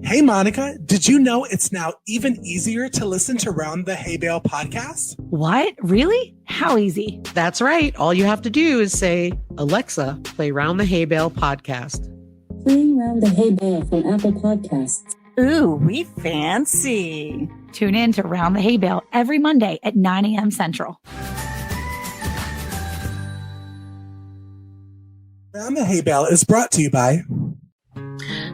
Hey, Monica, did you know it's now even easier to listen to Round the Hay Bale podcast? What? Really? How easy? That's right. All you have to do is say, Alexa, play Round the Hay Bale podcast. Playing Round the Hay Bale from Apple Podcasts. Ooh, we fancy. Tune in to Round the Hay Bale every Monday at 9 a.m. Central. Round the Hay Bale is brought to you by...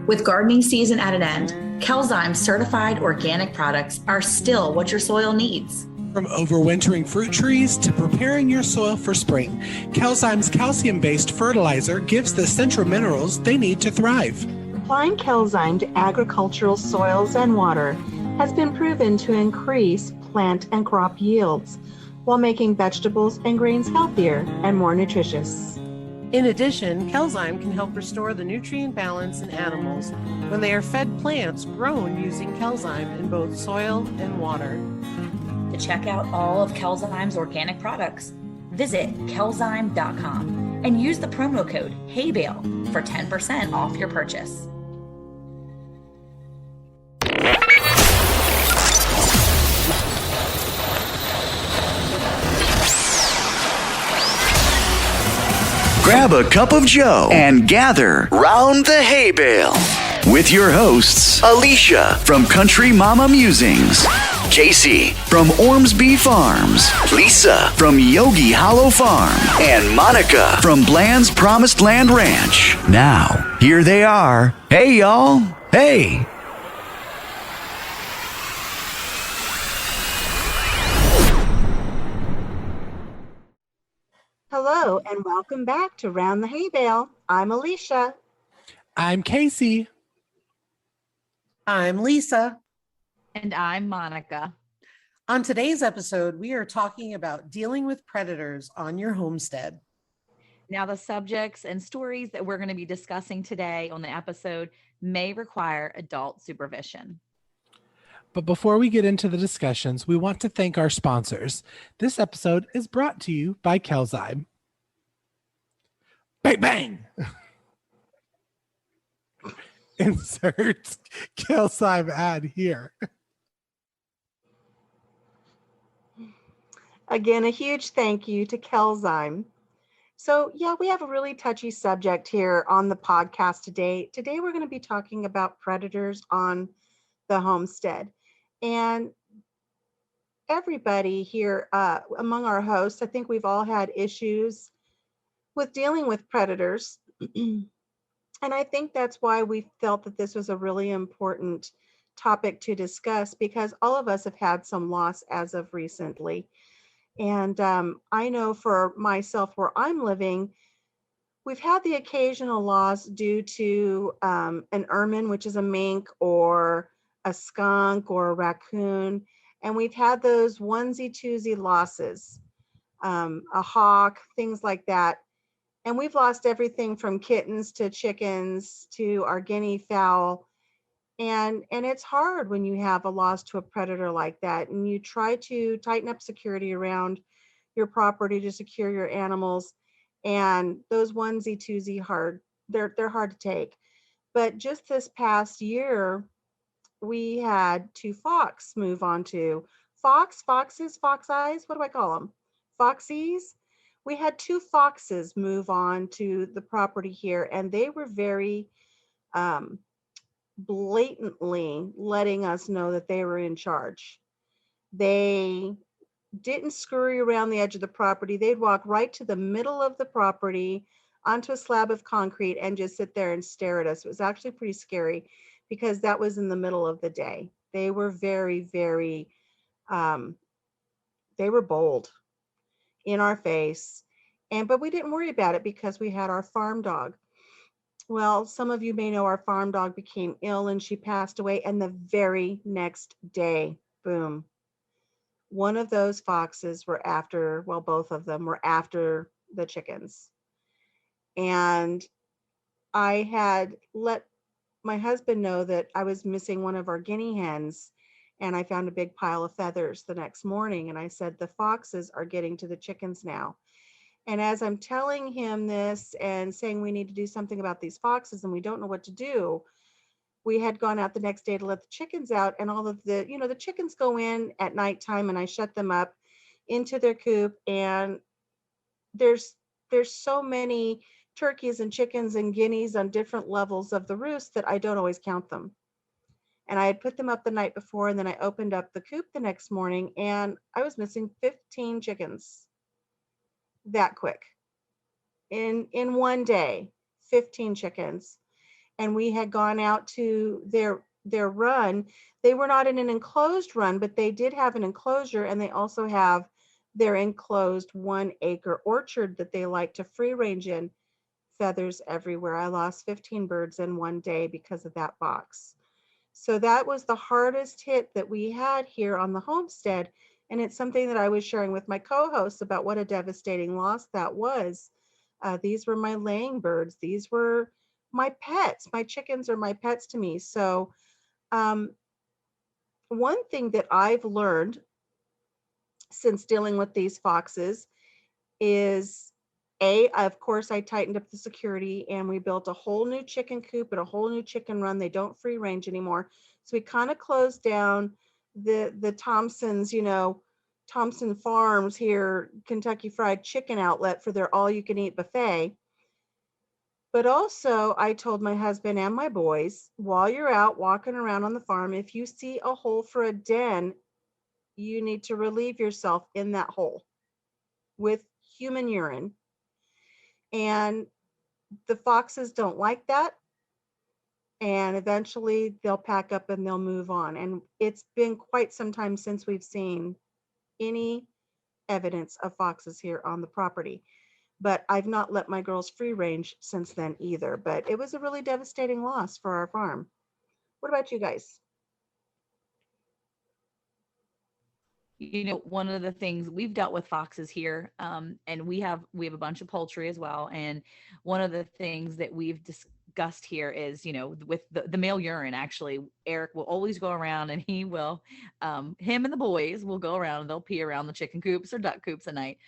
With gardening season at an end, Kelzyme certified organic products are still what your soil needs. From overwintering fruit trees to preparing your soil for spring, Kelzyme's calcium-based fertilizer gives the essential minerals they need to thrive. Applying Kelzyme to agricultural soils and water has been proven to increase plant and crop yields while making vegetables and grains healthier and more nutritious. In addition, Kelzyme can help restore the nutrient balance in animals when they are fed plants grown using Kelzyme in both soil and water. To check out all of Kelzyme's organic products, visit kelzyme.com and use the promo code HAYBALE for 10% off your purchase. Grab a cup of joe and gather round the hay bale with your hosts, Alicia from Country Mama Musings, Casey from Ormsby Farms, Lisa from Yogi Hollow Farm, and Monica from Bland's Promised Land Ranch. Now, here they are. Hey, y'all. Hey. Hello, and welcome back to Round the Hay Bale. I'm Alicia. I'm Casey. I'm Lisa. And I'm Monica. On today's episode, we are talking about dealing with predators on your homestead. Now, the subjects and stories that we're going to be discussing today on the episode may require adult supervision. But before we get into the discussions, we want to thank our sponsors. This episode is brought to you by Kelzyme. Bang, bang! Insert Kelzyme ad here. Again, a huge thank you to Kelzyme. So, we have a really touchy subject here on the podcast today. Today, we're going to be talking about predators on the homestead. And everybody here among our hosts, I think we've all had issues with dealing with predators. And I think that's why we felt that this was a really important topic to discuss, because all of us have had some loss as of recently. And I know for myself, where I'm living, we've had the occasional loss due to an ermine, which is a mink, or a skunk or a raccoon, and we've had those onesie-twosie losses, a hawk, things like that. And we've lost everything from kittens to chickens to our guinea fowl. And it's hard when you have a loss to a predator like that, and you try to tighten up security around your property to secure your animals. And those onesie-twosie they're hard to take. But just this past year, we had two fox move on to foxes, fox eyes. What do I call them? Foxies. We had two foxes move on to the property here, and they were very blatantly letting us know that they were in charge. They didn't scurry around the edge of the property. They'd walk right to the middle of the property onto a slab of concrete and just sit there and stare at us. It was actually pretty scary, because that was in the middle of the day. They were very, very, they were bold in our face. But we didn't worry about it because we had our farm dog. Well, some of you may know our farm dog became ill and she passed away. And the very next day, boom, one of those foxes were after, well, both of them were after the chickens. And I had let my husband know that I was missing one of our guinea hens, and I found a big pile of feathers the next morning. And I said, the foxes are getting to the chickens now. And as I'm telling him this and saying we need to do something about these foxes and we don't know what to do, we had gone out the next day to let the chickens out, and all of the, the chickens go in at nighttime, and I shut them up into their coop, and there's so many turkeys and chickens and guineas on different levels of the roost that I don't always count them. And I had put them up the night before, and then I opened up the coop the next morning, and I was missing 15 chickens that quick. In one day, 15 chickens. And we had gone out to their run. They were not in an enclosed run, but they did have an enclosure, and they also have their enclosed 1-acre orchard that they like to free range in. Feathers everywhere. I lost 15 birds in one day because of that box. So that was the hardest hit that we had here on the homestead. And it's something that I was sharing with my co-hosts about what a devastating loss that was. These were my laying birds. These were my pets. My chickens are my pets to me. So one thing that I've learned since dealing with these foxes is, of course, I tightened up the security, and we built a whole new chicken coop and a whole new chicken run. They don't free range anymore. So we kind of closed down the Thompson's, Thompson Farms here, Kentucky Fried Chicken outlet for their all-you-can-eat buffet. But also, I told my husband and my boys, while you're out walking around on the farm, if you see a hole for a den, you need to relieve yourself in that hole with human urine. And the foxes don't like that. And eventually they'll pack up and they'll move on. And it's been quite some time since we've seen any evidence of foxes here on the property. But I've not let my girls free range since then either. But it was a really devastating loss for our farm. What about you guys? One of the things we've dealt with foxes here, and we have a bunch of poultry as well. And one of the things that we've discussed here is, with the male urine, actually, Eric will always go around, and he will, him and the boys will go around, and they'll pee around the chicken coops or duck coops at night.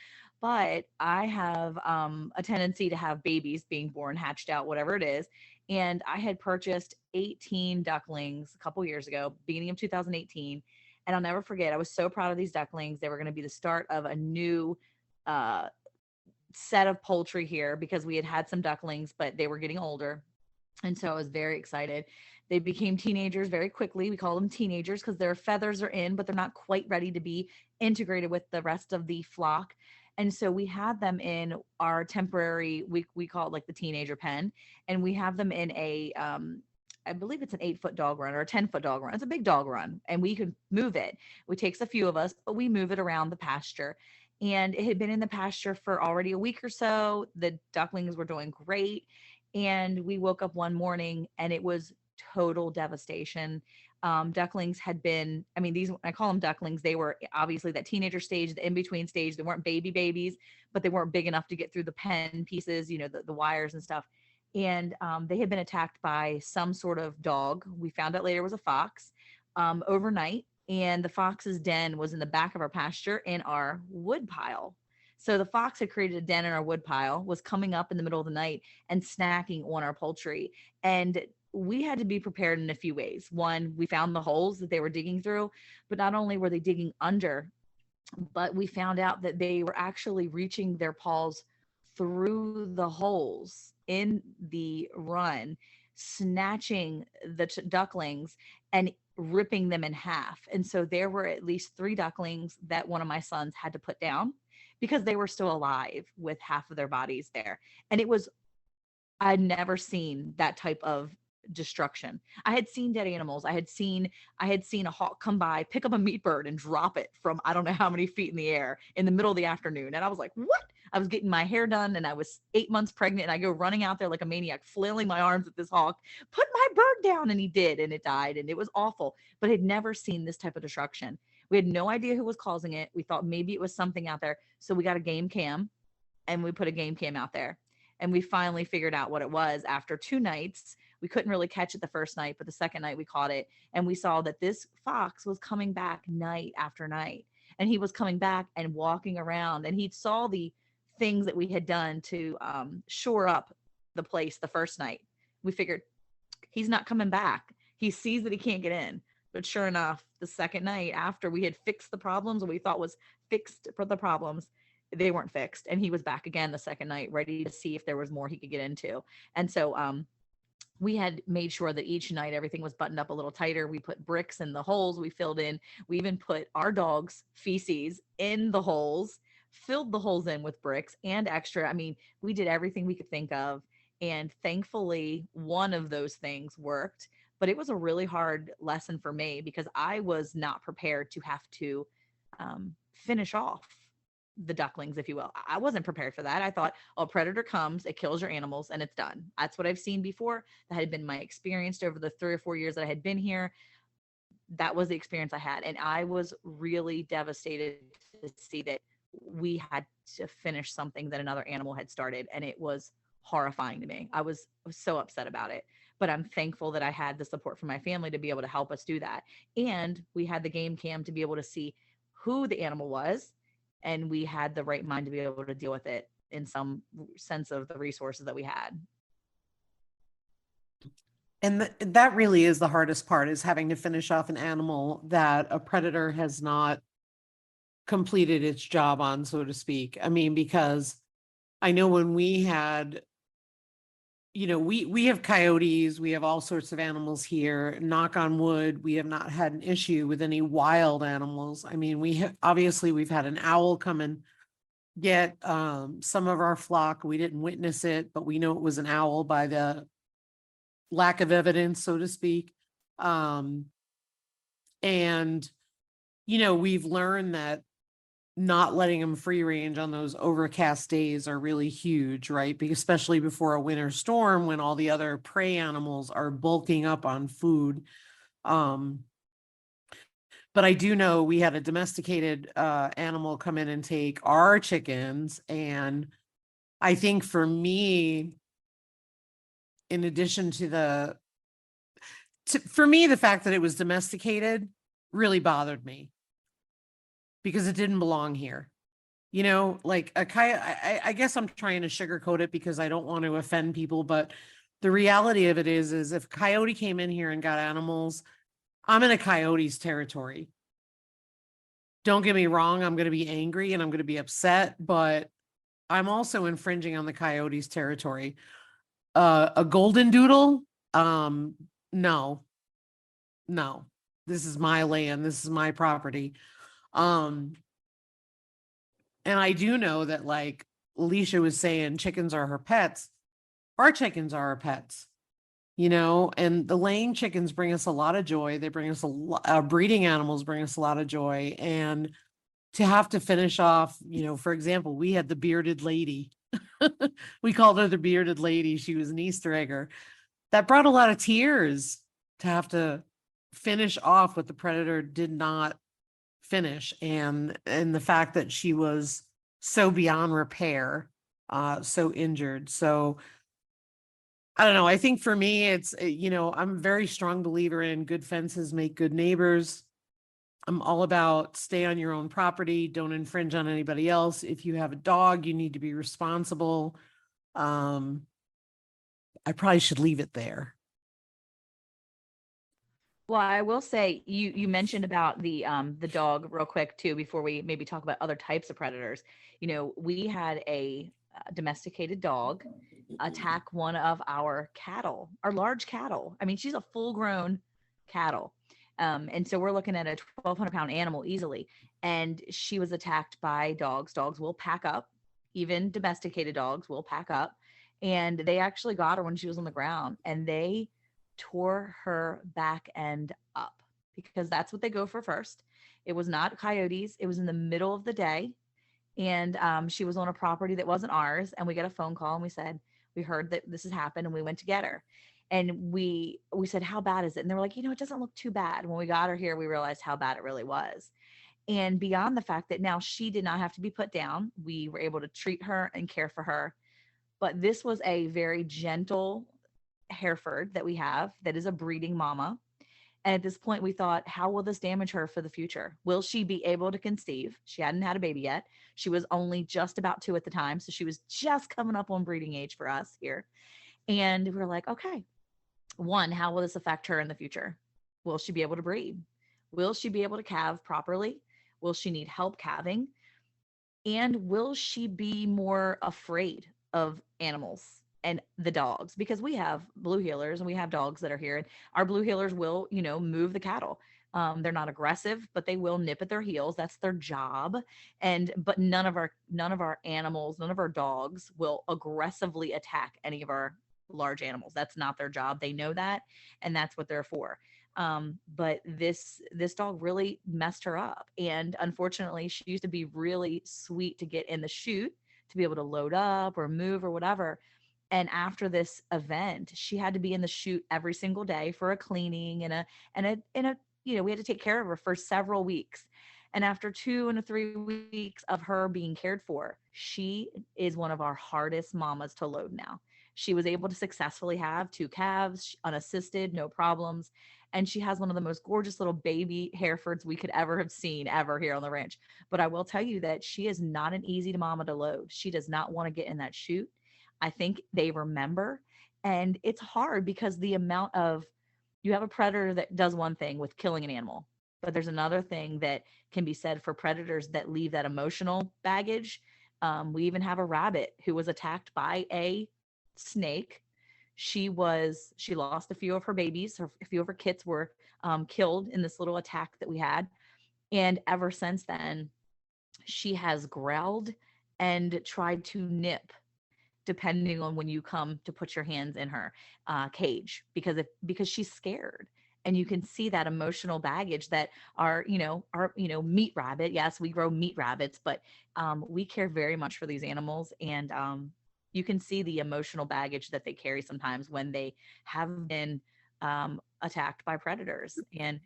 But I have a tendency to have babies being born, hatched out, whatever it is. And I had purchased 18 ducklings a couple years ago, beginning of 2018. And I'll never forget, I was so proud of these ducklings. They were going to be the start of a new set of poultry here, because we had some ducklings, but they were getting older. And so I was very excited. They became teenagers very quickly. We call them teenagers because their feathers are in, but they're not quite ready to be integrated with the rest of the flock. And so we had them in our temporary, we call it like the teenager pen. And we have them in a, I believe it's an 8-foot dog run or a 10-foot dog run. It's a big dog run, and we could move it. It takes a few of us, but we move it around the pasture. And it had been in the pasture for already a week or so. The ducklings were doing great. And we woke up one morning, and it was total devastation. Ducklings had been, I call them ducklings. They were obviously that teenager stage, the in-between stage. They weren't babies, but they weren't big enough to get through the pen pieces, the wires and stuff. And they had been attacked by some sort of dog. We found out later it was a fox overnight. And the fox's den was in the back of our pasture in our wood pile. So the fox had created a den in our wood pile, was coming up in the middle of the night and snacking on our poultry. And we had to be prepared in a few ways. One, we found the holes that they were digging through, but not only were they digging under, but we found out that they were actually reaching their paws through the holes in the run, snatching the ducklings and ripping them in half. And so there were at least 3 ducklings that one of my sons had to put down because they were still alive with half of their bodies there. And I'd never seen that type of destruction. I had seen dead animals. I had seen a hawk come by, pick up a meat bird and drop it from I don't know how many feet in the air in the middle of the afternoon. And I was like, what? I was getting my hair done, and I was 8 months pregnant, and I go running out there like a maniac, flailing my arms at this hawk, put my bird down. And he did, and it died, and it was awful, but I'd never seen this type of destruction. We had no idea who was causing it. We thought maybe it was something out there. So we got a game cam, and we put a game cam out there, and we finally figured out what it was after 2 nights. We couldn't really catch it the first night, but the second night we caught it, and we saw that this fox was coming back night after night, and he was coming back and walking around, and he saw the things that we had done to shore up the place the first night. We figured he's not coming back. He sees that he can't get in. But sure enough, the second night after we had fixed the problems, what we thought was fixed for the problems, they weren't fixed. And he was back again the second night, ready to see if there was more he could get into. And so we had made sure that each night everything was buttoned up a little tighter. We put bricks in the holes we filled in. We even put our dog's feces in the holes, filled the holes in with bricks and extra. I mean, we did everything we could think of. And thankfully, one of those things worked. But it was a really hard lesson for me because I was not prepared to have to finish off the ducklings, if you will. I wasn't prepared for that. I thought, oh, a predator comes, it kills your animals, and it's done. That's what I've seen before. That had been my experience over the 3 or 4 years that I had been here. That was the experience I had. And I was really devastated to see that we had to finish something that another animal had started. And it was horrifying to me. I was so upset about it. But I'm thankful that I had the support from my family to be able to help us do that. And we had the game cam to be able to see who the animal was, and we had the right mind to be able to deal with it in some sense of the resources that we had. And that really is the hardest part, is having to finish off an animal that a predator has not completed its job on, so to speak. I mean, because I know when we had, we have coyotes, we have all sorts of animals here. Knock on wood, we have not had an issue with any wild animals. I mean, obviously we've had an owl come and get some of our flock. We didn't witness it, but we know it was an owl by the lack of evidence, so to speak. And we've learned that not letting them free range on those overcast days are really huge, right? Because especially before a winter storm, when all the other prey animals are bulking up on food. But I do know we had a domesticated animal come in and take our chickens. And I think for me, in addition to the fact that it was domesticated really bothered me, because it didn't belong here. Like a coyote, I guess I'm trying to sugarcoat it because I don't want to offend people, but the reality of it is if a coyote came in here and got animals, I'm in a coyote's territory. Don't get me wrong, I'm going to be angry and I'm going to be upset, but I'm also infringing on the coyote's territory. A golden doodle, no, this is my land, this is my property. And I do know that, like Alicia was saying, chickens are her pets. Our chickens are our pets, and the laying chickens bring us a lot of joy. They bring us breeding animals bring us a lot of joy. And to have to finish off, for example, we had the bearded lady. We called her the bearded lady. She was an Easter egger. That brought a lot of tears to have to finish off what the predator did not finish, and the fact that she was so beyond repair, so injured. So I don't know. I think for me, it's, I'm a very strong believer in good fences make good neighbors. I'm all about stay on your own property. Don't infringe on anybody else. If you have a dog, you need to be responsible. I probably should leave it there. Well, I will say you mentioned about the dog real quick too, before we maybe talk about other types of predators. We had a domesticated dog attack one of our cattle, our large cattle. I mean, she's a full grown cattle. And so we're looking at a 1,200-pound animal easily. And she was attacked by dogs. Dogs will pack up. Even domesticated dogs will pack up. And they actually got her when she was on the ground, and they tore her back end up, because that's what they go for first. It was not coyotes. It was in the middle of the day. And she was on a property that wasn't ours. And we got a phone call and we said, we heard that this has happened, and we went to get her. And we said, how bad is it? And they were like, it doesn't look too bad. When we got her here, we realized how bad it really was. And beyond the fact that now she did not have to be put down, we were able to treat her and care for her. But this was a very gentle Hereford that we have that is a breeding mama. And at this point, we thought, how will this damage her for the future? Will she be able to conceive? She hadn't had a baby yet. She was only just about 2 at the time. So she was just coming up on breeding age for us here. And we were like, okay, One, how will this affect her in the future? Will she be able to breed? Will she be able to calve properly? Will she need help calving? And will she be more afraid of animals and the dogs? Because we have blue heelers and we have dogs that are here, and our blue heelers will, move the cattle. They're not aggressive, but they will nip at their heels. That's their job. But none of our animals, none of our dogs will aggressively attack any of our large animals. That's not their job. They know that, and that's what they're for. But this dog really messed her up, and unfortunately she used to be really sweet to get in the chute to be able to load up or move or whatever. And after this event, she had to be in the chute every single day for a cleaning and a we had to take care of her for several weeks. And after 2 and 3 weeks of her being cared for, she is one of our hardest mamas to load now. She was able to successfully have 2 calves unassisted, no problems. And she has one of the most gorgeous little baby Herefords we could ever have seen ever here on the ranch. But I will tell you that she is not an easy mama to load. She does not want to get in that chute. I think they remember. And it's hard because you have a predator that does one thing with killing an animal, but there's another thing that can be said for predators that leave that emotional baggage. We even have a rabbit who was attacked by a snake. She lost a few of her babies. A few of her kits were killed in this little attack that we had. And ever since then, she has growled and tried to nip, depending on when you come to put your hands in her cage, because she's scared. And you can see that emotional baggage that our meat rabbit. Yes, we grow meat rabbits, but we care very much for these animals. And you can see the emotional baggage that they carry sometimes when they have been attacked by predators. And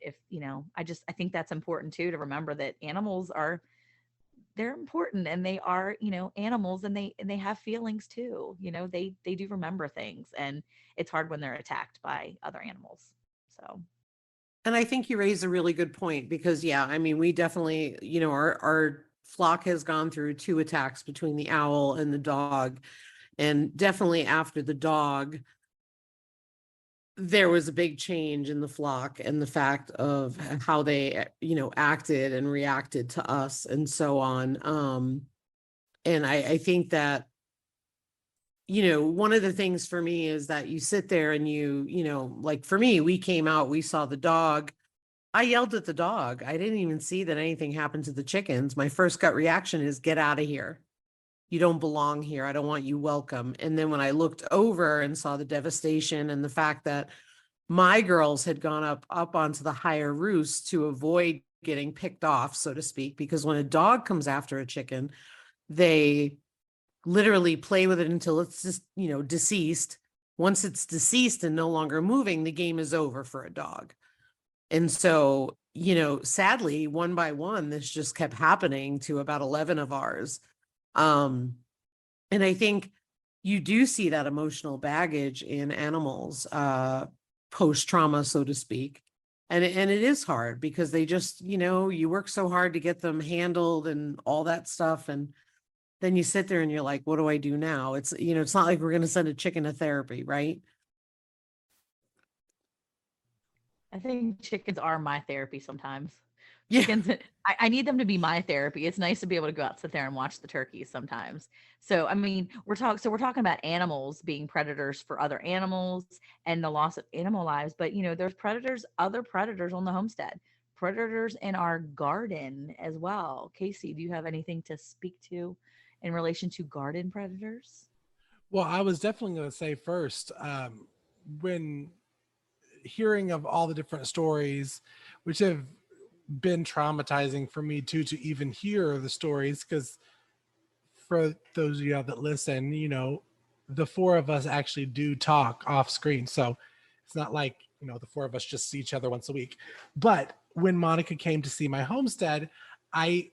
I think that's important too, to remember that they're important, and they are, animals, and they have feelings too. They do remember things, and it's hard when they're attacked by other animals. So. And I think you raise a really good point, because we definitely, our flock has gone through 2 attacks between the owl and the dog. And definitely after the dog, there was a big change in the flock and the fact of how they, acted and reacted to us and so on. And I think that, one of the things for me is that you sit there and like for me, we came out, we saw the dog. I yelled at the dog. I didn't even see that anything happened to the chickens. My first gut reaction is, get out of here. You don't belong here. I don't want you welcome. And then when I looked over and saw the devastation and the fact that my girls had gone up onto the higher roost to avoid getting picked off, so to speak, because when a dog comes after a chicken, they literally play with it until it's just, deceased. Once it's deceased and no longer moving, the game is over for a dog. And so, sadly, one by one, this just kept happening to about 11 of ours. And I think you do see that emotional baggage in animals, post-trauma, so to speak. And it is hard because they just, you work so hard to get them handled and all that stuff. And then you sit there and you're like, what do I do now? It's, it's not like we're going to send a chicken to therapy, right? I think chickens are my therapy sometimes. Yeah. Chickens, I need them to be my therapy. It's nice to be able to go out, sit there and watch the turkeys sometimes. So, we're talking about animals being predators for other animals and the loss of animal lives. But, there's other predators on the homestead, predators in our garden as well. Casey, do you have anything to speak to in relation to garden predators? Well, I was definitely going to say first, when hearing of all the different stories, which have been traumatizing for me too, to even hear the stories, because for those of you that listen, the 4 of us actually do talk off screen, so it's not like the 4 of us just see each other once a week. But when Monica came to see my homestead, I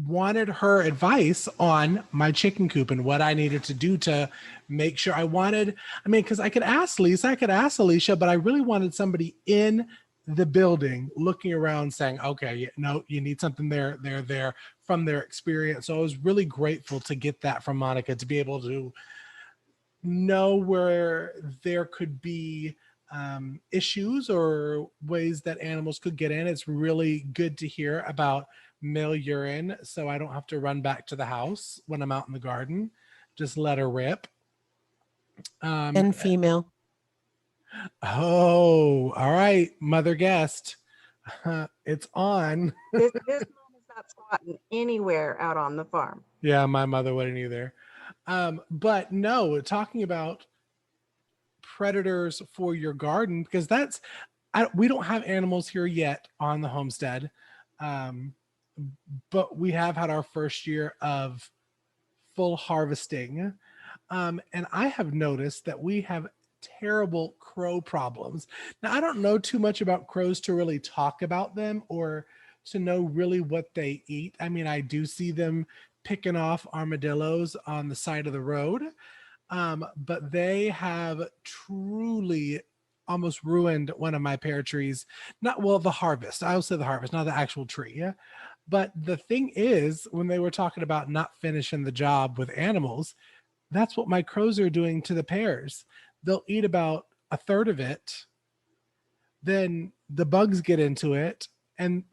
wanted her advice on my chicken coop and what I needed to do to make sure. Because I could ask Lisa, I could ask Alicia, but I really wanted somebody in the building looking around saying, okay, you need something there from their experience. So I was really grateful to get that from Monica, to be able to know where there could be issues or ways that animals could get in. It's really good to hear about male urine, so I don't have to run back to the house when I'm out in the garden. Just let her rip. And female. Oh, all right, mother guest. It's on. This mom is not squatting anywhere out on the farm. Yeah, my mother wouldn't either. But no, talking about predators for your garden, because we don't have animals here yet on the homestead. But we have had our first year of full harvesting. And I have noticed that we have terrible crow problems. Now, I don't know too much about crows to really talk about them or to know really what they eat. I mean, I do see them picking off armadillos on the side of the road, but they have truly almost ruined one of my pear trees. The harvest. I will say the harvest, not the actual tree. Yeah. But the thing is, when they were talking about not finishing the job with animals, that's what my crows are doing to the pears. They'll eat about a third of it. Then the bugs get into it. And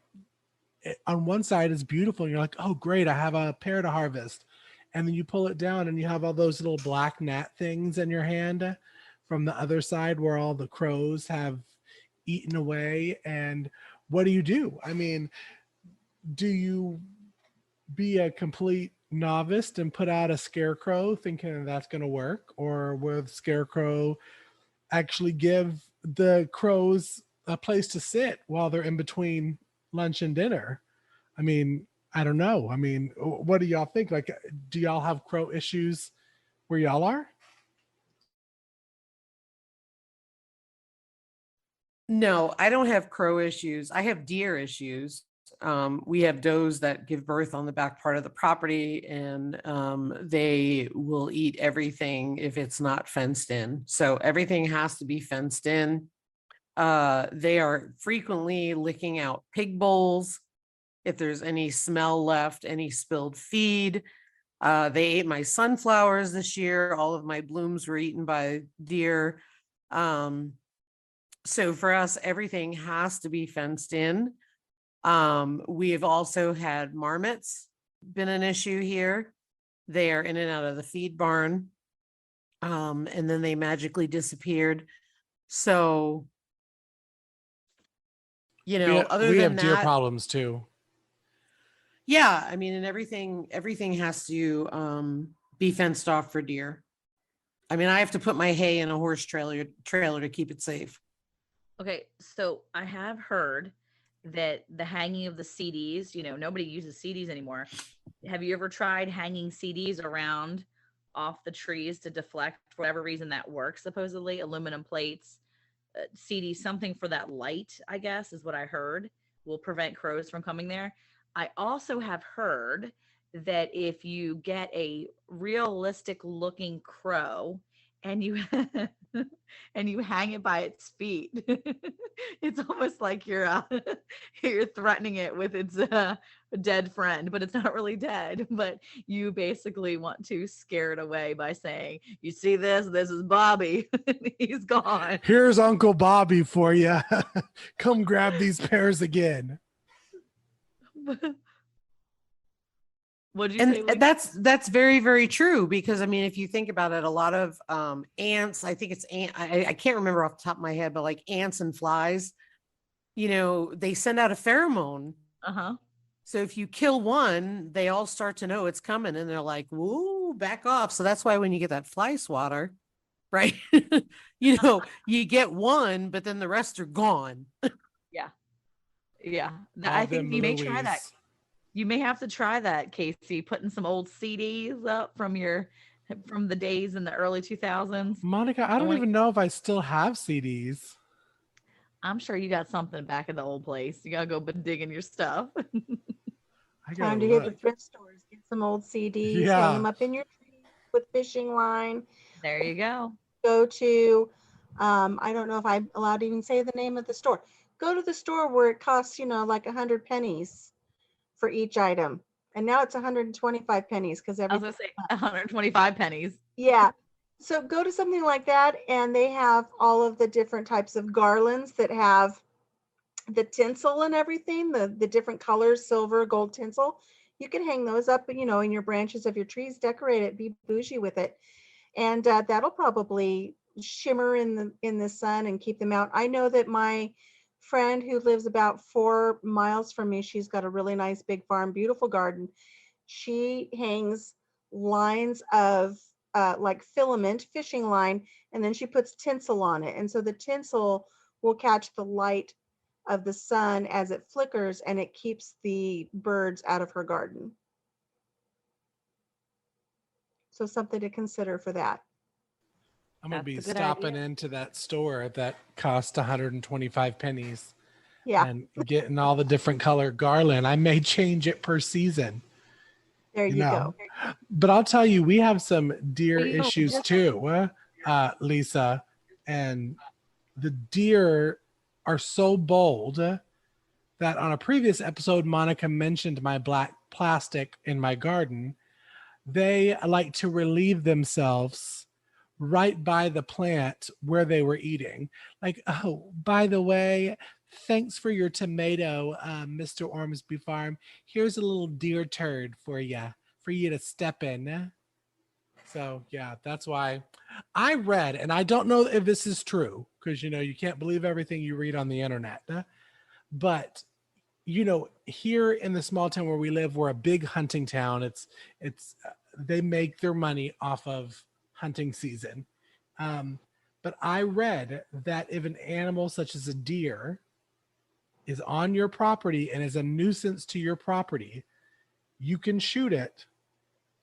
on one side is beautiful. And you're like, oh, great, I have a pear to harvest. And then you pull it down and you have all those little black gnat things in your hand from the other side where all the crows have eaten away. And what do? I mean, do you be a complete novice and put out a scarecrow thinking that's going to work? Or will the scarecrow actually give the crows a place to sit while they're in between lunch and dinner? I mean, I don't know. I mean, what do y'all think? Like, do y'all have crow issues where y'all are? No, I don't have crow issues. I have deer issues. We have does that give birth on the back part of the property, and they will eat everything if it's not fenced in. So everything has to be fenced in. They are frequently licking out pig bowls. If there's any smell left, any spilled feed. They ate my sunflowers this year. All of my blooms were eaten by deer. So for us, everything has to be fenced in. We have also had marmots been an issue here. They are in and out of the feed barn. And then they magically disappeared. So, you know, other we than have deer that, problems too. yeah, I mean, and everything has to be fenced off for deer. I mean, I have to put my hay in a horse trailer to keep it safe. Okay, so I have heard that the hanging of the CDs, nobody uses CDs anymore. Have you ever tried hanging CDs around off the trees to deflect, for whatever reason that works, supposedly? Aluminum plates, CDs, something for that light, I guess, is what I heard, will prevent crows from coming there. I also have heard that if you get a realistic looking crow and you and you hang it by its feet, it's almost like you're threatening it with its dead friend, but it's not really dead. But you basically want to scare it away by saying, "You see this? This is Bobby. He's gone. Here's Uncle Bobby for you. Come grab these pears again." What'd you say? And that's very, very true, because I mean, if you think about it, a lot of ants, I think it's I can't remember off the top of my head, but like ants and flies, they send out a pheromone. Uh-huh. So if you kill one, they all start to know it's coming, and they're like, "Whoa, back off." So that's why when you get that fly swatter, right? You get one, but then the rest are gone. Yeah. I think you may try that. You may have to try that, Casey, putting some old CDs up from the days in the early 2000s. Monica, I don't even know if I still have CDs. I'm sure you got something back in the old place. You gotta go digging your stuff. Time to hit the thrift stores, get some old CDs, hang them up in your tree with fishing line. There you go. Go to, I don't know if I'm allowed to even say the name of the store. Go to the store where it costs, like 100 pennies for each item. And now it's 125 pennies because I was gonna say 125 pennies. Yeah. So go to something like that, and they have all of the different types of garlands that have the tinsel and everything, the different colors, silver, gold tinsel. You can hang those up, in your branches of your trees, decorate it, be bougie with it. And that'll probably shimmer in the sun and keep them out. I know that my friend who lives about 4 miles from me, she's got a really nice big farm, beautiful garden. She hangs lines of like filament fishing line, and then she puts tinsel on it, and so the tinsel will catch the light of the sun as it flickers, and it keeps the birds out of her garden. So something to consider for that. I'm going to be That's a good stopping idea. into that store that cost 125 pennies Yeah, and getting all the different color garland. I may change it per season, there you go. But I'll tell you, we have some deer Well, issues too, Lisa. And the deer are so bold that on a previous episode, Monica mentioned my black plastic in my garden. They like to relieve themselves right by the plant where they were eating. Like, oh, by the way, thanks for your tomato, Mr. Ormsby Farm. Here's a little deer turd for you to step in. So yeah, that's why I read, and I don't know if this is true, because you can't believe everything you read on the internet, but here in the small town where we live, we're a big hunting town. It's they make their money off of hunting season. But I read that if an animal such as a deer is on your property and is a nuisance to your property, you can shoot it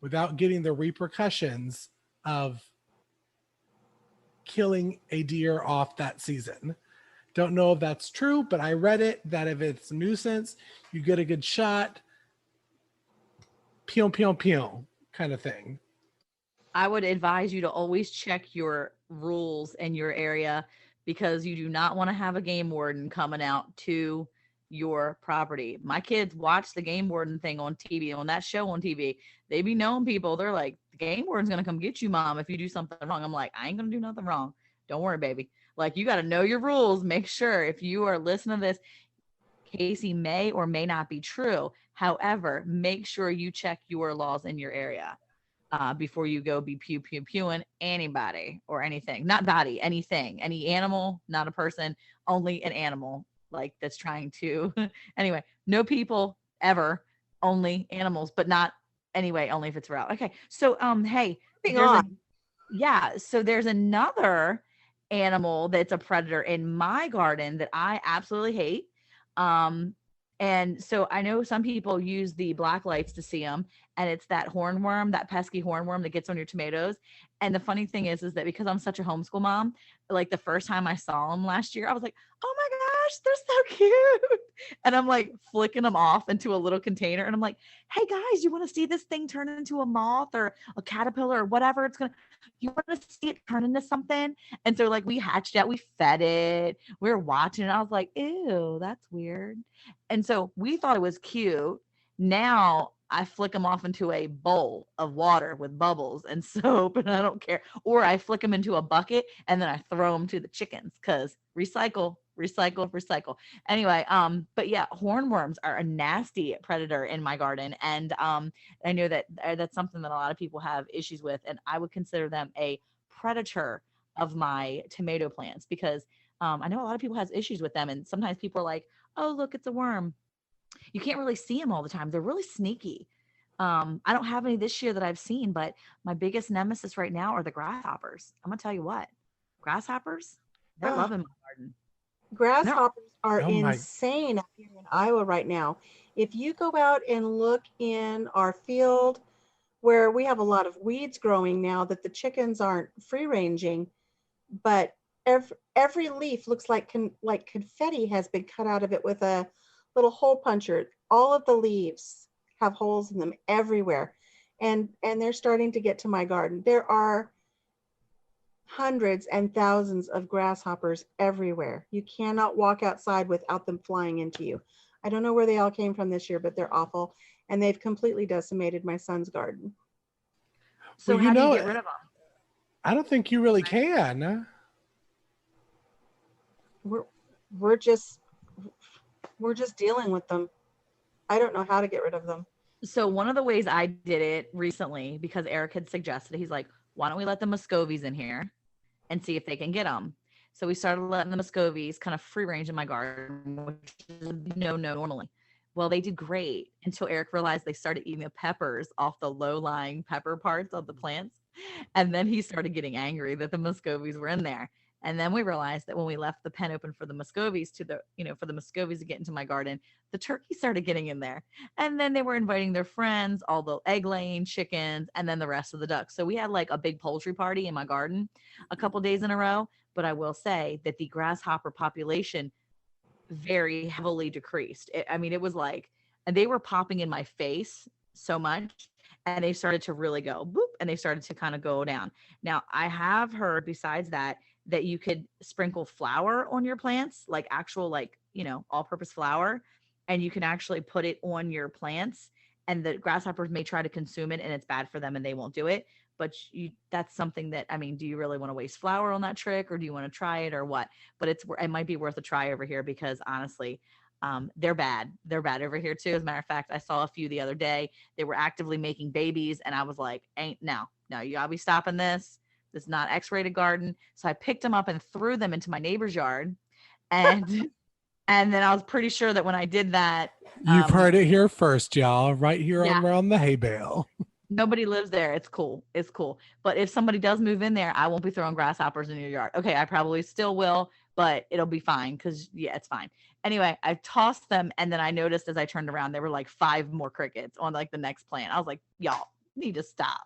without getting the repercussions of killing a deer off that season. Don't know if that's true, but I read it that if it's a nuisance, you get a good shot, pew, pew, pew kind of thing. I would advise you to always check your rules in your area, because you do not want to have a game warden coming out to your property. My kids watch the game warden thing on TV, on that show on TV. They be knowing people. They're like, the game warden's going to come get you, mom, if you do something wrong. I'm like, I ain't going to do nothing wrong. Don't worry, baby. Like, you got to know your rules. Make sure if you are listening to this, Casey may or may not be true. However, make sure you check your laws in your area. Before you go be pew pew pewing anybody or anything, not body, anything, any animal, not a person, only an animal, like that's trying to anyway, no people ever, only animals, but not anyway, only if it's real. Okay, so hey, so there's another animal that's a predator in my garden that I absolutely hate. And so I know some people use the black lights to see them, and it's that hornworm, that pesky hornworm that gets on your tomatoes. And the funny thing is that because I'm such a homeschool mom, like the first time I saw them last year, I was like, oh my gosh, they're so cute. And I'm like flicking them off into a little container. And I'm like, hey guys, you want to see this thing turn into a moth or a caterpillar or whatever you want to see it turn into something? And so like we hatched it, we fed it, we were watching it. I was like, ew, that's weird. And so we thought it was cute. Now I flick them off into a bowl of water with bubbles and soap, and I don't care. Or I flick them into a bucket and then I throw them to the chickens, because recycle. Anyway, but yeah, hornworms are a nasty predator in my garden. And I know that that's something that a lot of people have issues with, and I would consider them a predator of my tomato plants, because I know a lot of people has issues with them, and sometimes people are like, oh, look, it's a worm. You can't really see them all the time. They're really sneaky. I don't have any this year that I've seen, but my biggest nemesis right now are the grasshoppers. I'm gonna tell you what, grasshoppers, they're loving my garden. Grasshoppers are my- insane up here in Iowa right now. If you go out and look in our field where we have a lot of weeds growing now that the chickens aren't free ranging, but every leaf looks like confetti has been cut out of it with a little hole puncher. All of the leaves have holes in them everywhere. And they're starting to get to my garden. There are hundreds and thousands of grasshoppers everywhere. You cannot walk outside without them flying into you. I don't know where they all came from this year, but they're awful. And they've completely decimated my son's garden. So Well, how do you get rid of them? I don't think you really can. We're just dealing with them. I don't know how to get rid of them. So one of the ways I did it recently, because Eric had suggested, he's like, why don't we let the Muscovies in here and see if they can get them? So we started letting the Muscovies kind of free range in my garden, which is no normally. Well, they did great until Eric realized they started eating the peppers off the low-lying pepper parts of the plants. And then he started getting angry that the Muscovies were in there. And then we realized that when we left the pen open for the Muscovies for the Muscovies to get into my garden, the turkeys started getting in there. And then they were inviting their friends, all the egg laying chickens, and then the rest of the ducks. So we had like a big poultry party in my garden a couple days in a row. But I will say that the grasshopper population very heavily decreased. It was like, and they were popping in my face so much, and they started to really go boop, and they started to kind of go down. Now, I have heard besides that you could sprinkle flour on your plants, like actual, like, all-purpose flour, and you can actually put it on your plants, and the grasshoppers may try to consume it, and it's bad for them, and they won't do it. But that's something that, do you really want to waste flour on that trick, or do you want to try it, or what? But it might be worth a try over here, because honestly, they're bad. They're bad over here too. As a matter of fact, I saw a few the other day. They were actively making babies, and I was like, no, you gotta be stopping this. This is not X-rated garden. So I picked them up and threw them into my neighbor's yard. And and then I was pretty sure that when I did that, You've heard it here first, y'all, right here Yeah. on Around the Hay Bale. Nobody lives there. It's cool. But if somebody does move in there, I won't be throwing grasshoppers in your yard. Okay, I probably still will, but it'll be fine because, it's fine. Anyway, I tossed them, and then I noticed as I turned around, there were like 5 more crickets on like the next plant. I was like, y'all need to stop.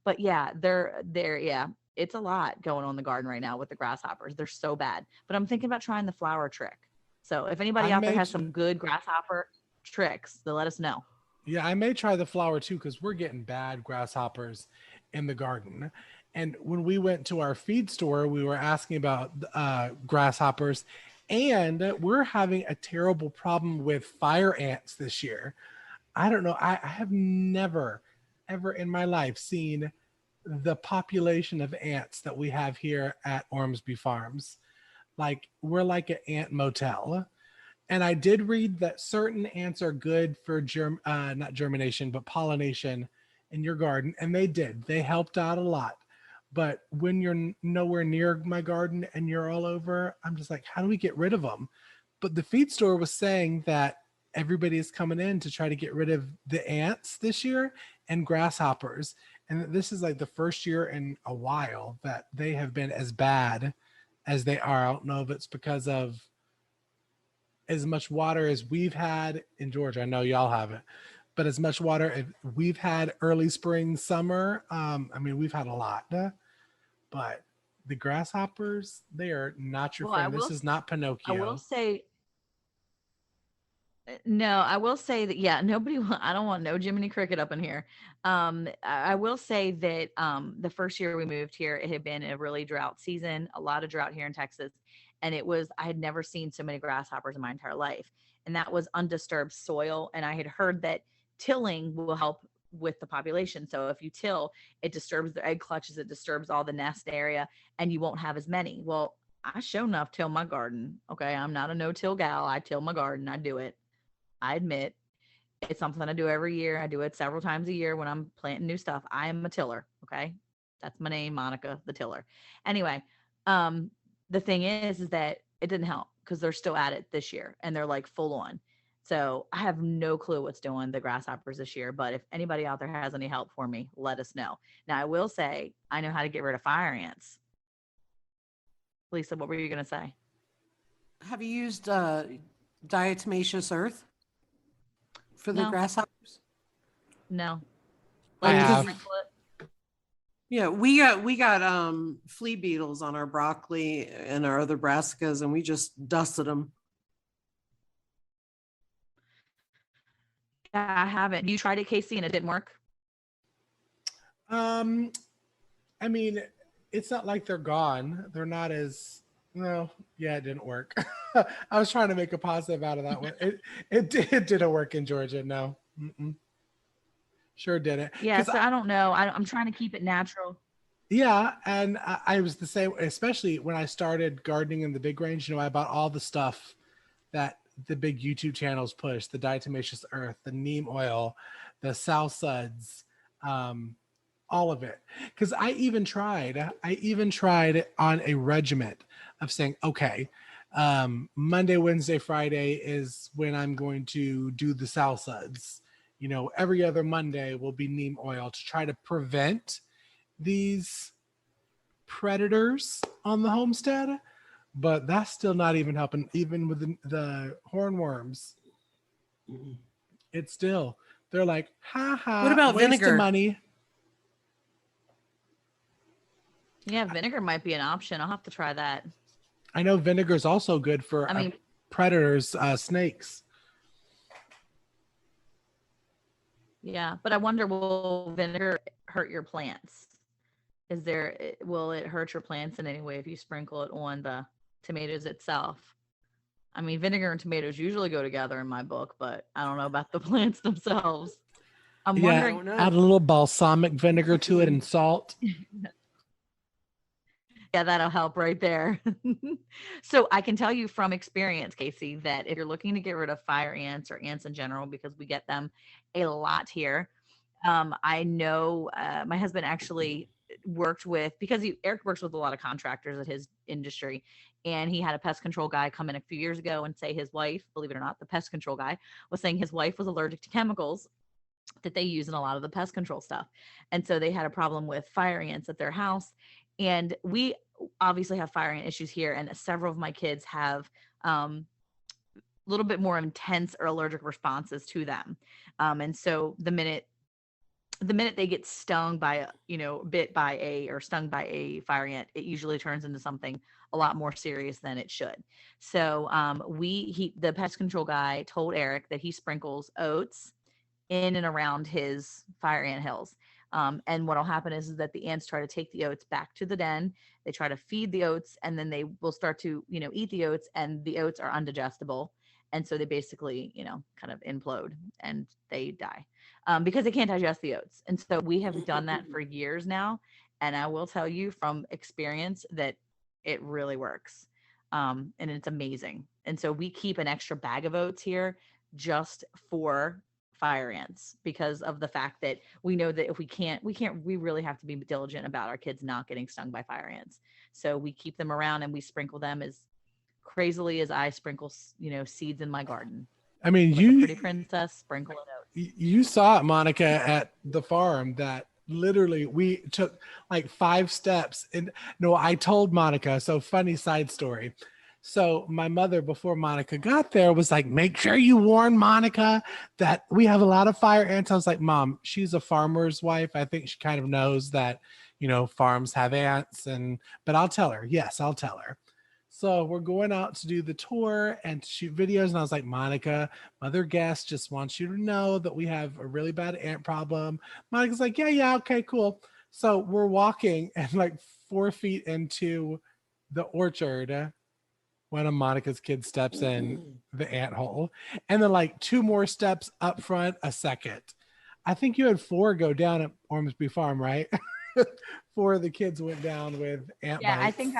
But yeah, they're yeah. It's a lot going on in the garden right now with the grasshoppers. They're so bad. But I'm thinking about trying the flower trick. So if anybody out there has some good grasshopper tricks, then let us know. Yeah, I may try the flower too, because we're getting bad grasshoppers in the garden. And when we went to our feed store, we were asking about grasshoppers, and we're having a terrible problem with fire ants this year. I don't know. I have never, ever in my life seen the population of ants that we have here at Ormsby Farms. Like, we're like an ant motel. And I did read that certain ants are good for not germination, but pollination in your garden. And they did. They helped out a lot. But when you're nowhere near my garden and you're all over, I'm just like, how do we get rid of them? But the feed store was saying that everybody is coming in to try to get rid of the ants this year and grasshoppers. And this is like the first year in a while that they have been as bad as they are. I don't know if it's because of as much water as we've had in Georgia. I know y'all haven't, but as much water as we've had early spring, summer. We've had a lot, but the grasshoppers, they are not your friend. This is not Pinocchio. I will say that, yeah, I don't want no Jiminy Cricket up in here. I will say that the first year we moved here, it had been a really drought season, a lot of drought here in Texas. And I had never seen so many grasshoppers in my entire life. And that was undisturbed soil. And I had heard that tilling will help with the population. So if you till, it disturbs the egg clutches, it disturbs all the nest area, and you won't have as many. Well, I sure enough till my garden. Okay, I'm not a no-till gal. I till my garden. I do it. I admit it's something I do every year. I do it several times a year when I'm planting new stuff. I am a tiller. Okay. That's my name, Monica, the tiller. Anyway, the thing is that it didn't help because they're still at it this year and they're like full on. So I have no clue what's doing the grasshoppers this year, but if anybody out there has any help for me, let us know. Now I will say, I know how to get rid of fire ants. Lisa, what were you going to say? Have you used diatomaceous earth for the No. grasshoppers? No. I have. Yeah, we got flea beetles on our broccoli and our other brassicas, and we just dusted them. Yeah, I haven't. You tried it, Casey, and it didn't work? It's not like they're gone. They're not as no. Yeah, it didn't work. I was trying to make a positive out of that one. It didn't work in Georgia. No. Mm-mm. Sure didn't. Yeah, so I don't know. I'm trying to keep it natural. Yeah, and I was the same, especially when I started gardening in the big range. I bought all the stuff that the big YouTube channels push: the diatomaceous earth, the neem oil, the sow suds, all of it. Because I even tried on a regiment of saying, okay, Monday, Wednesday, Friday is when I'm going to do the sow suds. Every other Monday will be neem oil to try to prevent these predators on the homestead, but that's still not even helping. Even with the hornworms, it's still, they're like, ha ha, What about waste vinegar? of money. Yeah, vinegar might be an option. I'll have to try that. I know vinegar is also good for I mean, predators, snakes. yeah, but I wonder, will vinegar hurt your plants? Will it hurt your plants in any way if you sprinkle it on the tomatoes itself? I mean, vinegar and tomatoes usually go together in my book, but I don't know about the plants themselves. I'm Yeah, wondering. add a little balsamic vinegar to it and salt. Yeah, that'll help right there. So I can tell you from experience, Casey, that if you're looking to get rid of fire ants or ants in general, because we get them a lot here, I know my husband actually worked with, because Eric works with a lot of contractors at his industry, and he had a pest control guy come in a few years ago and say his wife, believe it or not, the pest control guy was saying his wife was allergic to chemicals that they use in a lot of the pest control stuff. And so they had a problem with fire ants at their house. And we obviously have fire ant issues here, and several of my kids have a little bit more intense or allergic responses to them. And so the minute they get stung by bit by or stung by a fire ant, it usually turns into something a lot more serious than it should. So the pest control guy told Eric that he sprinkles oats in and around his fire ant hills. And what'll happen is that the ants try to take the oats back to the den. They try to feed the oats, and then they will start to, eat the oats, and the oats are undigestible. And so they basically, kind of implode and they die because they can't digest the oats. And so we have done that for years now. And I will tell you from experience that it really works. And it's amazing. And so we keep an extra bag of oats here just for fire ants, because of the fact that we know that if we really have to be diligent about our kids not getting stung by fire ants. So we keep them around and we sprinkle them as crazily as I sprinkle, seeds in my garden. I mean, Like a pretty princess, sprinkle it out. You saw it, Monica, at the farm, that literally we took like 5 steps. And no, I told Monica, so funny side story. So my mother, before Monica got there, was like, make sure you warn Monica that we have a lot of fire ants. I was like, Mom, she's a farmer's wife. I think she kind of knows that, farms have ants, but I'll tell her. Yes, I'll tell her. So we're going out to do the tour and to shoot videos. And I was like, Monica, Mother Guest just wants you to know that we have a really bad ant problem. Monica's like, yeah, okay, cool. So we're walking, and like 4 feet into the orchard, one of Monica's kids steps in the ant hole, and then like 2 more steps up front, a second. I think you had 4 go down at Ormsby Farm, right? 4 of the kids went down with ant bites. I think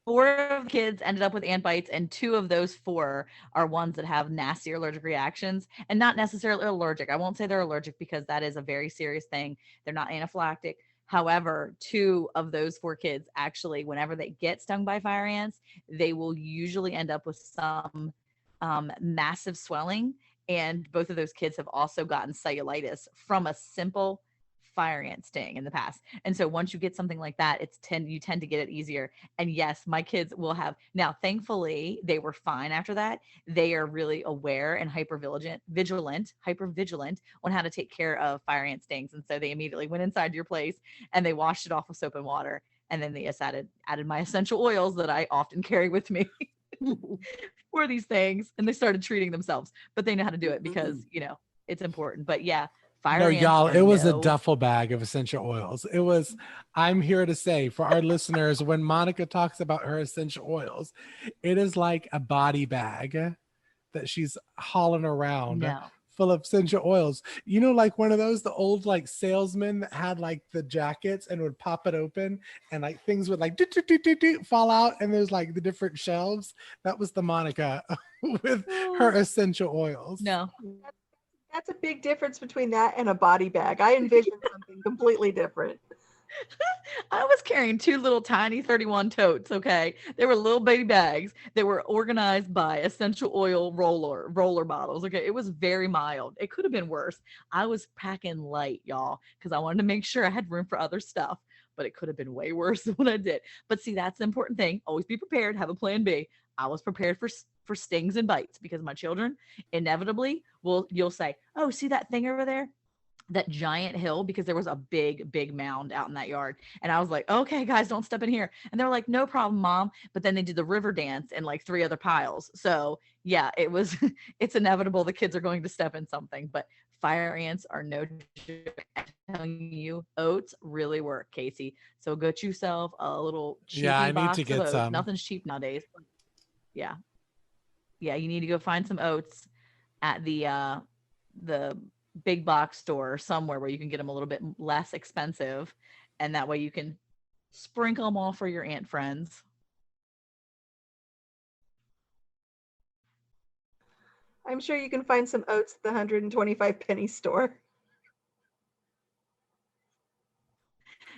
4 of the kids ended up with ant bites, and 2 of those 4 are ones that have nasty allergic reactions, and not necessarily allergic. I won't say they're allergic because that is a very serious thing. They're not anaphylactic. However, 2 of those 4 kids actually, whenever they get stung by fire ants, they will usually end up with some massive swelling. And both of those kids have also gotten cellulitis from a simple fire ant sting in the past. And so once you get something like that, you tend to get it easier. And yes, my kids will have, now thankfully they were fine after that. They are really aware and hyper vigilant on how to take care of fire ant stings. And so they immediately went inside your place and they washed it off with soap and water. And then they added my essential oils that I often carry with me for these things. And they started treating themselves, but they know how to do it because, it's important. But yeah, no, y'all, it was a duffel bag of essential oils. It was, I'm here to say for our listeners, when Monica talks about her essential oils, it is like a body bag that she's hauling around full of essential oils. You know, like one of those, the old like salesmen that had like the jackets and would pop it open and like things would like fall out and there's like the different shelves. That was the Monica with her essential oils. No. That's a big difference between that and a body bag. I envisioned something completely different. I was carrying 2 little tiny 31 totes. Okay. They were little baby bags. They were organized by essential oil roller bottles. Okay. It was very mild. It could have been worse. I was packing light, y'all, because I wanted to make sure I had room for other stuff, but it could have been way worse than what I did. But see, that's the important thing. Always be prepared. Have a plan B. I was prepared for stings and bites because my children inevitably you'll say, oh, see that thing over there? That giant hill, because there was a big mound out in that yard. And I was like, okay, guys, don't step in here. And they were like, no problem, Mom. But then they did the river dance in like 3 other piles. So yeah, it's inevitable the kids are going to step in something, but fire ants are no joke. I'm telling you, oats really work, Casey. So get yourself a little cheapy I need box to of get oats. some. Nothing's cheap nowadays. Yeah. You need to go find some oats at the big box store or somewhere where you can get them a little bit less expensive, and that way you can sprinkle them all for your ant friends. I'm sure you can find some oats at the 125 penny store.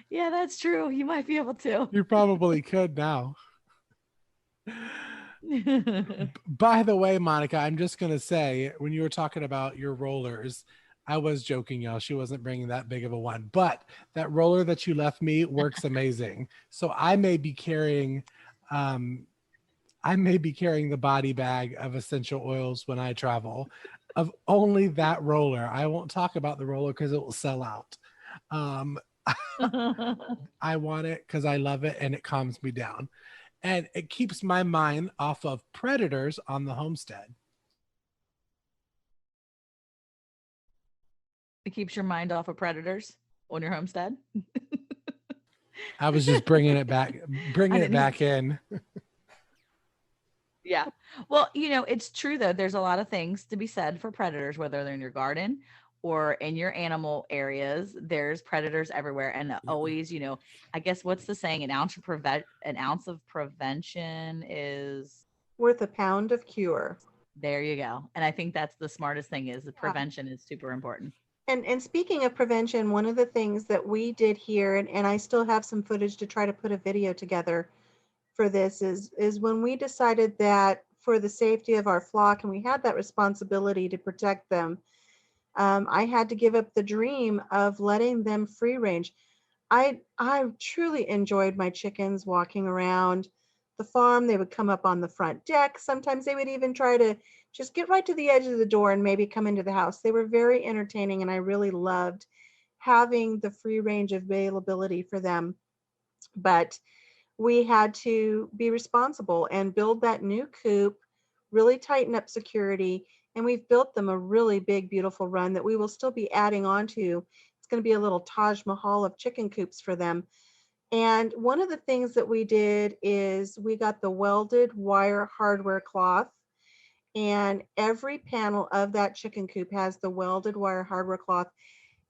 Yeah, that's true. You might be able to. You probably could now. By the way, Monica, I'm just going to say, when you were talking about your rollers, I was joking, y'all. She wasn't bringing that big of a one, but that roller that you left me works amazing. So I may be carrying the body bag of essential oils when I travel, of only that roller. I won't talk about the roller because it will sell out. I want it because I love it and it calms me down. And it keeps my mind off of predators on the homestead. It keeps your mind off of predators on your homestead. I was just bringing it back in. Yeah. Well, it's true though. There's a lot of things to be said for predators, whether they're in your garden or in your animal areas. There's predators everywhere. And always, I guess what's the saying? An ounce of prevention is worth a pound of cure. There you go. And I think that's the smartest thing is the prevention is super important. And speaking of prevention, one of the things that we did here, and I still have some footage to try to put a video together for this, is when we decided that for the safety of our flock, and we had that responsibility to protect them, I had to give up the dream of letting them free range. I truly enjoyed my chickens walking around the farm. They would come up on the front deck. Sometimes they would even try to just get right to the edge of the door and maybe come into the house. They were very entertaining, and I really loved having the free range availability for them. But we had to be responsible and build that new coop, really tighten up security, and we've built them a really big, beautiful run that we will still be adding on to. It's going to be a little Taj Mahal of chicken coops for them. And one of the things that we did is we got the welded wire hardware cloth, and every panel of that chicken coop has the welded wire hardware cloth.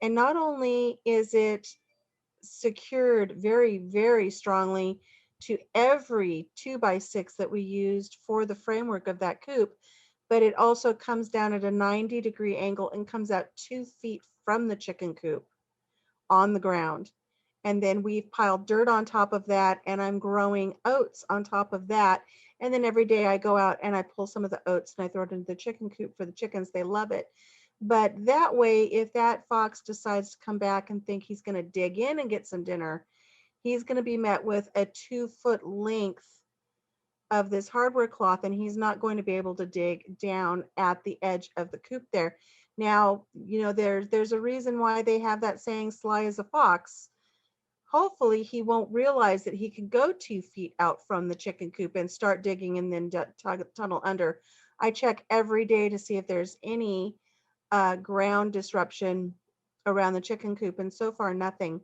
And not only is it secured very, very strongly to every 2x6 that we used for the framework of that coop, but it also comes down at a 90-degree angle and comes out 2 feet from the chicken coop on the ground. And then we've piled dirt on top of that, and I'm growing oats on top of that. And then every day I go out and I pull some of the oats and I throw it into the chicken coop for the chickens. They love it. But that way, if that fox decides to come back and think he's going to dig in and get some dinner, he's going to be met with a 2-foot length of this hardware cloth, and he's not going to be able to dig down at the edge of the coop there. Now, there's a reason why they have that saying, sly as a fox. Hopefully he won't realize that he can go 2 feet out from the chicken coop and start digging and then tunnel under. I check every day to see if there's any ground disruption around the chicken coop, and so far nothing.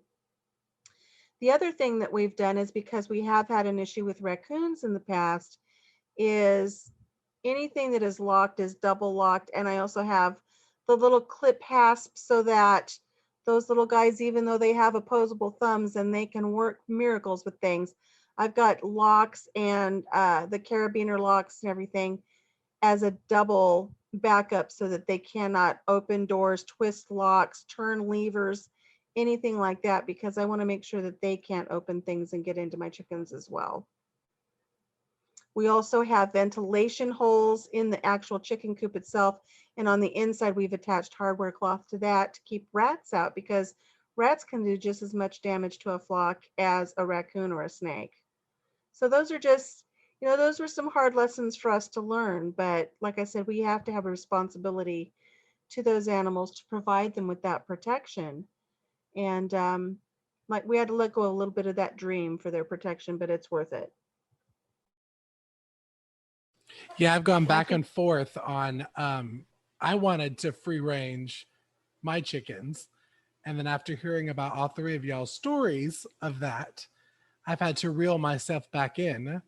The other thing that we've done is, because we have had an issue with raccoons in the past, is anything that is locked is double locked. And I also have the little clip hasp so that those little guys, even though they have opposable thumbs and they can work miracles with things, I've got locks and the carabiner locks and everything as a double backup so that they cannot open doors, twist locks, turn levers, anything like that, because I want to make sure that they can't open things and get into my chickens as well. We also have ventilation holes in the actual chicken coop itself. And on the inside, we've attached hardware cloth to that to keep rats out, because rats can do just as much damage to a flock as a raccoon or a snake. So those are just, those were some hard lessons for us to learn. But like I said, we have to have a responsibility to those animals to provide them with that protection. And like we had to let go a little bit of that dream for their protection, but it's worth it. Yeah, I've gone back and forth on I wanted to free range my chickens. And then after hearing about all three of y'all's stories of that, I've had to reel myself back in,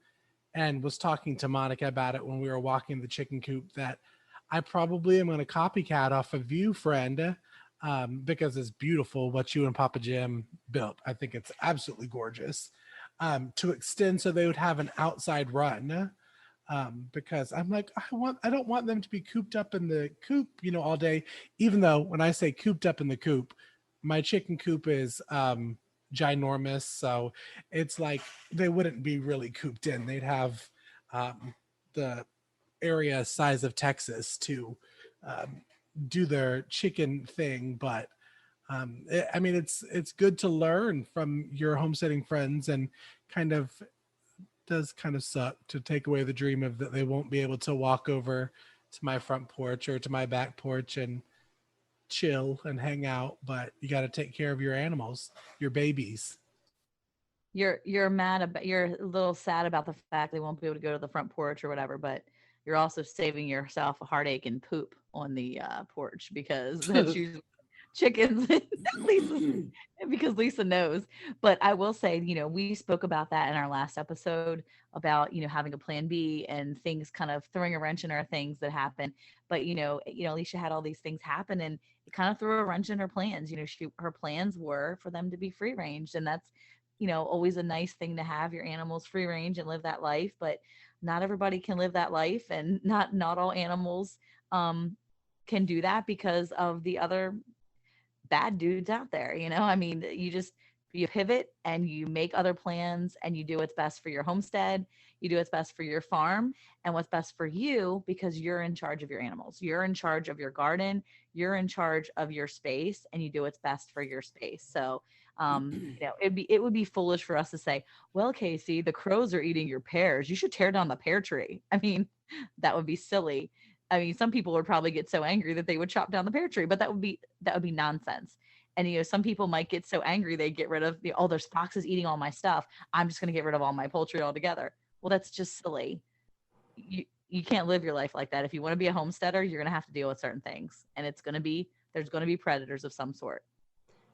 and was talking to Monica about it when we were walking the chicken coop, that I probably am going to copycat off of you, friend, because it's beautiful what you and Papa Jim built. I think it's absolutely gorgeous, to extend so they would have an outside run. Because I'm like, I don't want them to be cooped up in the coop, all day. Even though when I say cooped up in the coop, my chicken coop is ginormous, so it's like they wouldn't be really cooped in. They'd have the area size of Texas to do their chicken thing. But I mean, it's good to learn from your homesteading friends, and does kind of suck to take away the dream of that they won't be able to walk over to my front porch or to my back porch and chill and hang out. But you got to take care of your animals, your babies. You're mad about, you're a little sad about the fact they won't be able to go to the front porch or whatever, but you're also saving yourself a heartache and poop on the porch, because that's usually chickens. Because Lisa knows. But I will say, we spoke about that in our last episode about, having a plan B and things kind of throwing a wrench in our things that happen. But, Alicia had all these things happen, and it kind of threw a wrench in her plans. Her plans were for them to be free range. And that's, always a nice thing to have your animals free range and live that life. But not everybody can live that life, and not all animals can do that because of the other bad dudes out there. I mean, you pivot and you make other plans, and you do what's best for your homestead, you do what's best for your farm, and what's best for you, because you're in charge of your animals, you're in charge of your garden, you're in charge of your space, and you do what's best for your space. So it would be foolish for us to say, well, Casey, the crows are eating your pears, you should tear down the pear tree. I mean, that would be silly. I mean, some people would probably get so angry that they would chop down the pear tree, but that would be nonsense. And some people might get so angry they get rid of there's foxes eating all my stuff, I'm just going to get rid of all my poultry altogether. Well, that's just silly. You can't live your life like that. If you want to be a homesteader, you're going to have to deal with certain things, and there's going to be predators of some sort.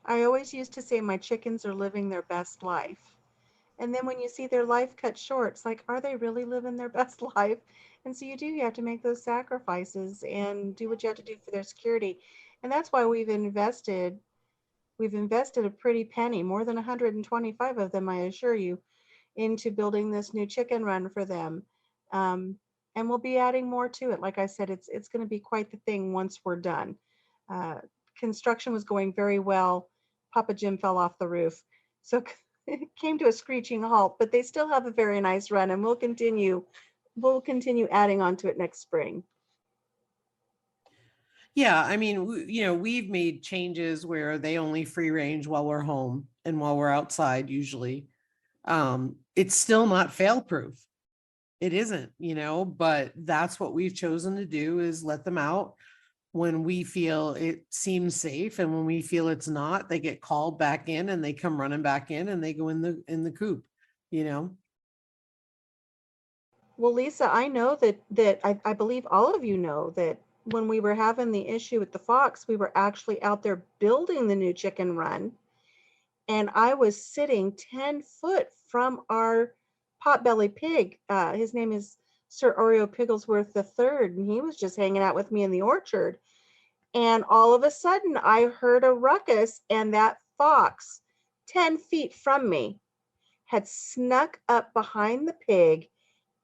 I always used to say my chickens are living their best life. And then when you see their life cut short, it's like, are they really living their best life? And so you have to make those sacrifices and do what you have to do for their security. And that's why we've invested a pretty penny, more than 125 of them, I assure you, into building this new chicken run for them. And we'll be adding more to it. Like I said, it's going to be quite the thing once we're done. Construction was going very well. Papa Jim fell off the roof. So it came to a screeching halt, but they still have a very nice run, and we'll continue adding on to it next spring. Yeah, I mean, we've made changes where they only free range while we're home and while we're outside usually. It's still not fail proof. It isn't, but that's what we've chosen to do, is let them out when we feel it seems safe, and when we feel it's not, they get called back in and they come running back in and they go in the coop, Well, Lisa, I know that I believe all of you know that when we were having the issue with the fox, we were actually out there building the new chicken run, and I was sitting 10 foot from our potbelly pig. His name is Sir Oreo Pigglesworth III, and he was just hanging out with me in the orchard. And all of a sudden I heard a ruckus, and that fox 10 feet from me had snuck up behind the pig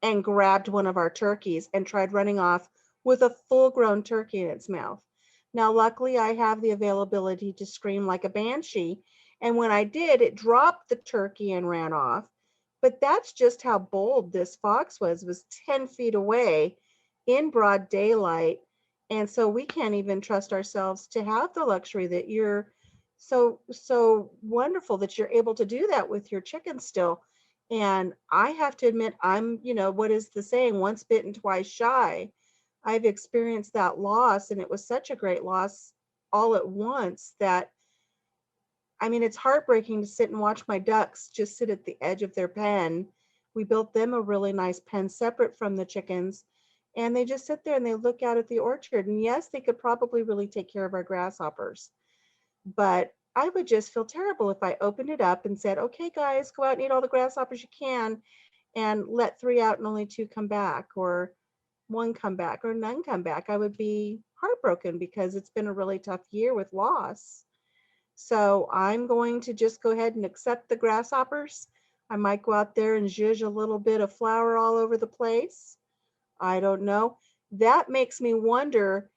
and grabbed one of our turkeys and tried running off with a full-grown turkey in its mouth. Now, luckily, I have the availability to scream like a banshee. And when I did, it dropped the turkey and ran off. But that's just how bold this fox was 10 feet away in broad daylight. And so we can't even trust ourselves to have the luxury that you're so wonderful that you're able to do that with your chickens still. And I have to admit, I'm, what is the saying? Once bitten, twice shy. I've experienced that loss, and it was such a great loss all at once that, I mean, it's heartbreaking to sit and watch my ducks just sit at the edge of their pen. We built them a really nice pen separate from the chickens, and they just sit there and they look out at the orchard. And yes, they could probably really take care of our grasshoppers, but I would just feel terrible if I opened it up and said, okay, guys, go out and eat all the grasshoppers you can, and let 3 out and only 2 come back, or 1 come back, or none come back. I would be heartbroken because it's been a really tough year with loss. So I'm going to just go ahead and accept the grasshoppers. I might go out there and zhuzh a little bit of flour all over the place. I don't know. That makes me wonder,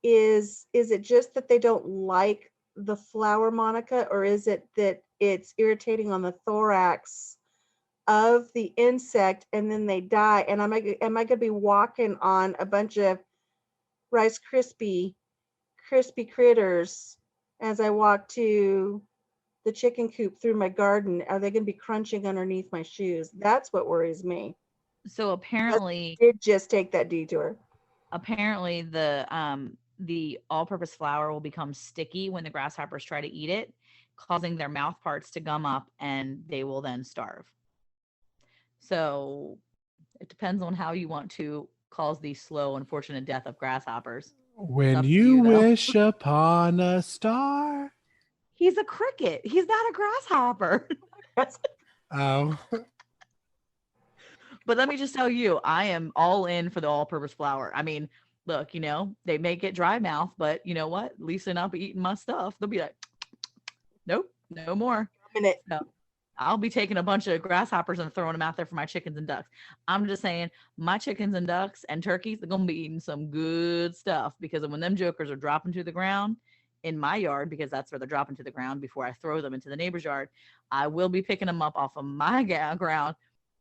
is it just that they don't like the flower, Monica, or is it that it's irritating on the thorax of the insect and then they die? And am I going to be walking on a bunch of Rice crispy critters as I walk to the chicken coop through my garden? Are they going to be crunching underneath my shoes? That's what worries me. So apparently, I did just take that detour. Apparently the all-purpose flour will become sticky when the grasshoppers try to eat it, causing their mouth parts to gum up, and they will then starve. So it depends on how you want to cause the slow, unfortunate death of grasshoppers. When you wish upon a star. He's a cricket. He's not a grasshopper. Oh. But let me just tell you, I am all in for the all-purpose flour. I mean, look, they may get dry mouth, but you know what? At least they're not be eating my stuff. They'll be like, nope, no more. So I'll be taking a bunch of grasshoppers and throwing them out there for my chickens and ducks. I'm just saying, my chickens and ducks and turkeys, they're going to be eating some good stuff, because when them jokers are dropping to the ground in my yard, because that's where they're dropping to the ground before I throw them into the neighbor's yard, I will be picking them up off of my ground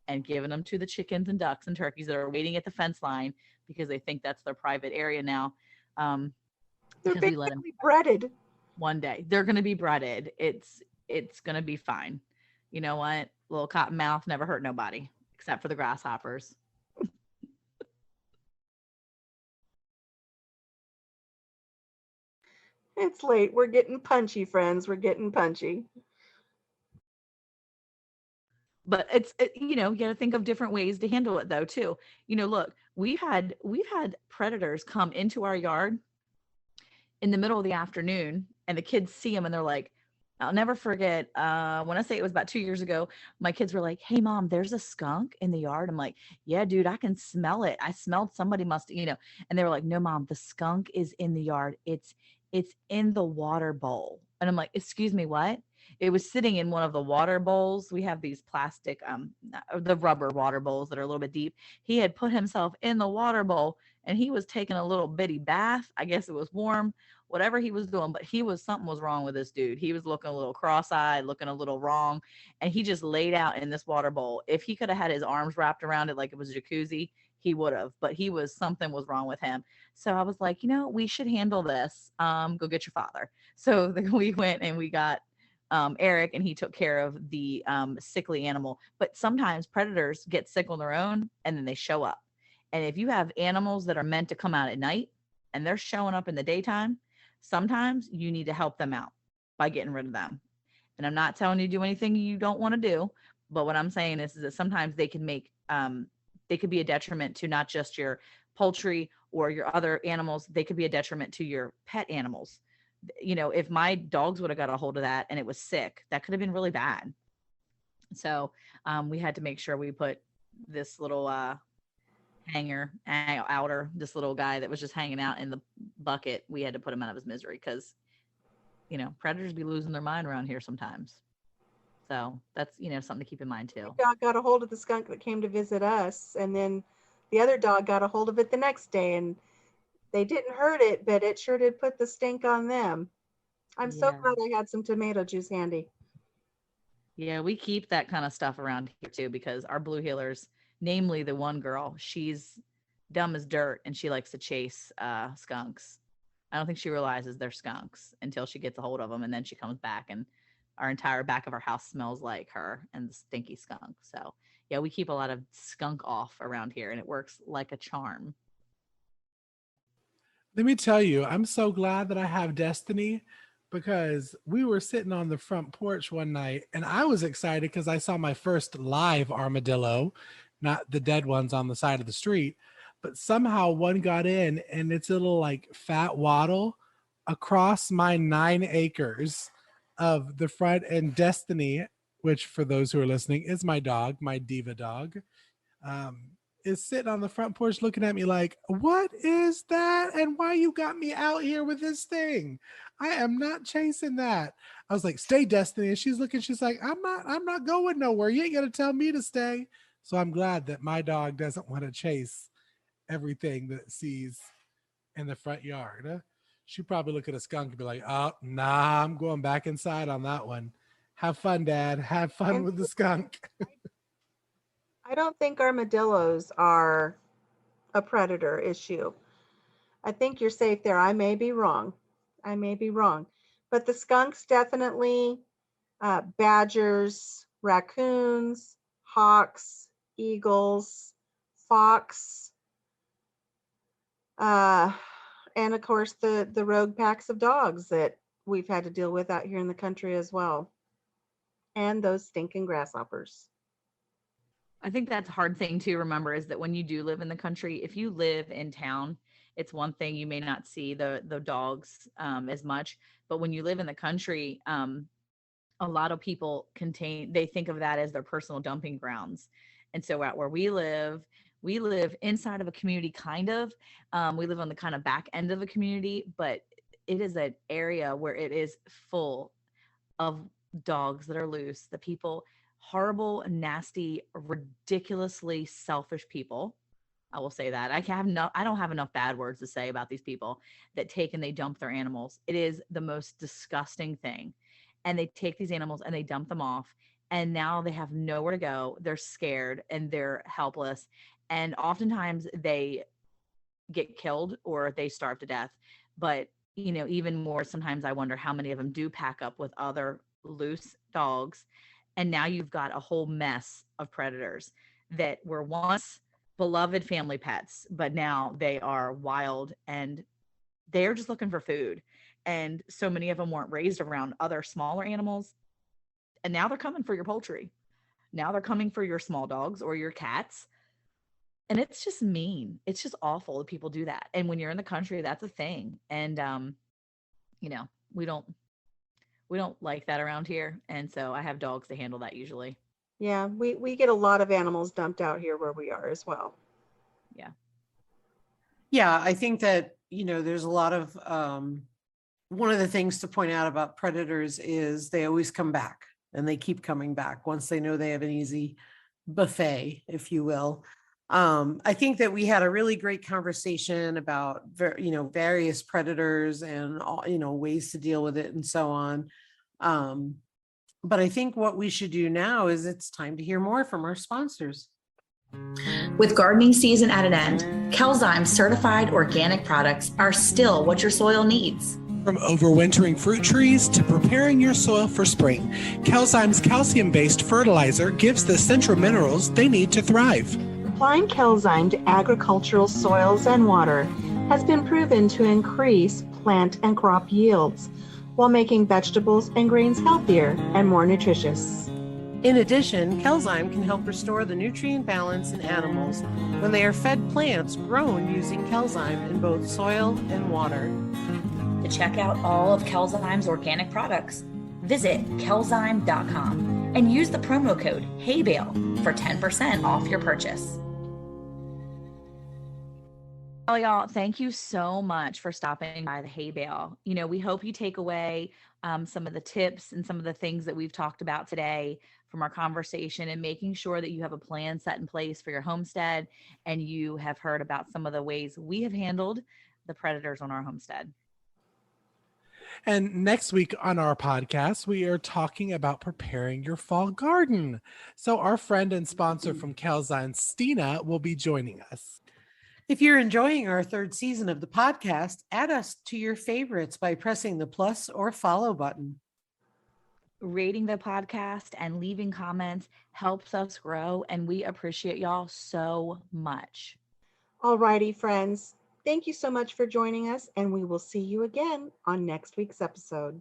and giving them to the chickens and ducks and turkeys that are waiting at the fence line, because they think that's their private area now. They're basically breaded. One day they're going to be breaded. It's going to be fine. You know what? Little cotton mouth never hurt nobody except for the grasshoppers. It's late. We're getting punchy, friends. We're getting punchy. But you got to think of different ways to handle it though too. Look, we've had predators come into our yard in the middle of the afternoon, and the kids see them and they're like, I'll never forget, when I say it was about 2 years ago, my kids were like, hey mom, there's a skunk in the yard. I'm like, yeah, dude, I can smell it. I smelled somebody and they were like, no mom, the skunk is in the yard. It's in the water bowl. And I'm like, excuse me, what? It was sitting in one of the water bowls. We have these plastic, the rubber water bowls that are a little bit deep. He had put himself in the water bowl and he was taking a little bitty bath. I guess it was warm, whatever he was doing, but something was wrong with this dude. He was looking a little cross-eyed, looking a little wrong. And he just laid out in this water bowl. If he could have had his arms wrapped around it like it was a jacuzzi, he would have, but something was wrong with him. So I was like, we should handle this. Go get your father. So we went and we got Eric, and he took care of the sickly animal. But sometimes predators get sick on their own and then they show up. And if you have animals that are meant to come out at night and they're showing up in the daytime, sometimes you need to help them out by getting rid of them. And I'm not telling you to do anything you don't want to do, but what I'm saying is that sometimes they can they could be a detriment to not just your poultry or your other animals. They could be a detriment to your pet animals. If my dogs would have got a hold of that and it was sick, that could have been really bad. So we had to make sure we put this little outer, this little guy that was just hanging out in the bucket, we had to put him out of his misery because, you know, predators be losing their mind around here sometimes. So that's, you know, something to keep in mind too. My dog got a hold of the skunk that came to visit us, and then the other dog got a hold of it the next day, and they didn't hurt it, but it sure did put the stink on them. I'm so Yeah. glad I had some tomato juice handy. Yeah, we keep that kind of stuff around here too because our blue healers, namely the one girl, she's dumb as dirt and she likes to chase skunks. I don't think she realizes they're skunks until she gets a hold of them, and then she comes back and our entire back of our house smells like her and the stinky skunk. So yeah, we keep a lot of skunk off around here and it works like a charm. Let me tell you, I'm so glad that I have Destiny, because we were sitting on the front porch one night and I was excited because I saw my first live armadillo, not the dead ones on the side of the street, but somehow one got in and it's a little like fat waddle across my 9 acres of the front. And Destiny, which for those who are listening is my dog, my diva dog, is sitting on the front porch looking at me like, what is that? And why you got me out here with this thing? I am not chasing that. I was like, stay, Destiny. And she's looking, she's like, I'm not going nowhere. You ain't gonna tell me to stay. So I'm glad that my dog doesn't want to chase everything that it sees in the front yard. She'd probably look at a skunk and be like, oh, nah, I'm going back inside on that one. Have fun, Dad. Have fun with the skunk. I don't think armadillos are a predator issue. I think you're safe there. I may be wrong. But the skunks definitely, badgers, raccoons, hawks, eagles, fox, and of course the rogue packs of dogs that we've had to deal with out here in the country as well. And those stinking grasshoppers. I think that's a hard thing to remember is that when you do live in the country, if you live in town, it's one thing, you may not see the dogs as much, but when you live in the country, a lot of people they think of that as their personal dumping grounds. And so out where we live inside of a community, kind of. We live on the kind of back end of a community, but it is an area where it is full of dogs that are loose. The people, horrible, nasty, ridiculously selfish people. I will say that. I don't have enough bad words to say about these people that take and they dump their animals. It is the most disgusting thing. And they take these animals and they dump them off. And now they have nowhere to go. They're scared and they're helpless. And oftentimes they get killed or they starve to death. But, you know, even more, sometimes I wonder how many of them do pack up with other loose dogs. And now you've got a whole mess of predators that were once beloved family pets, but now they are wild and they're just looking for food. And so many of them weren't raised around other smaller animals. And now they're coming for your poultry. Now they're coming for your small dogs or your cats. And it's just mean. It's just awful that people do that. And when you're in the country, that's a thing. And, you know, we don't like that around here. And so I have dogs to handle that usually. Yeah, we get a lot of animals dumped out here where we are as well. Yeah. Yeah, I think that, you know, there's a lot of, one of the things to point out about predators is they always come back and they keep coming back once they know they have an easy buffet, if you will. I think that we had a really great conversation about, you know, various predators and all, you know, ways to deal with it and so on. But I think what we should do now is it's time to hear more from our sponsors. With gardening season at an end, Kelzyme certified organic products are still what your soil needs. From overwintering fruit trees to preparing your soil for spring, Kelzyme's calcium-based fertilizer gives the essential minerals they need to thrive. Applying Kelzyme to agricultural soils and water has been proven to increase plant and crop yields while making vegetables and grains healthier and more nutritious. In addition, Kelzyme can help restore the nutrient balance in animals when they are fed plants grown using Kelzyme in both soil and water. To check out all of Kelzyme's organic products, visit kelzyme.com and use the promo code HAYBALE for 10% off your purchase. Oh, y'all, thank you so much for stopping by the hay bale. We hope you take away some of the tips and some of the things that we've talked about today from our conversation, and making sure that you have a plan set in place for your homestead, and you have heard about some of the ways we have handled the predators on our homestead. And next week on our podcast, we are talking about preparing your fall garden. So our friend and sponsor from Calzyme, Stina, will be joining us. If you're enjoying our third season of the podcast, add us to your favorites by pressing the plus or follow button. Rating the podcast and leaving comments helps us grow, and we appreciate y'all so much. All righty, friends. Thank you so much for joining us, and we will see you again on next week's episode.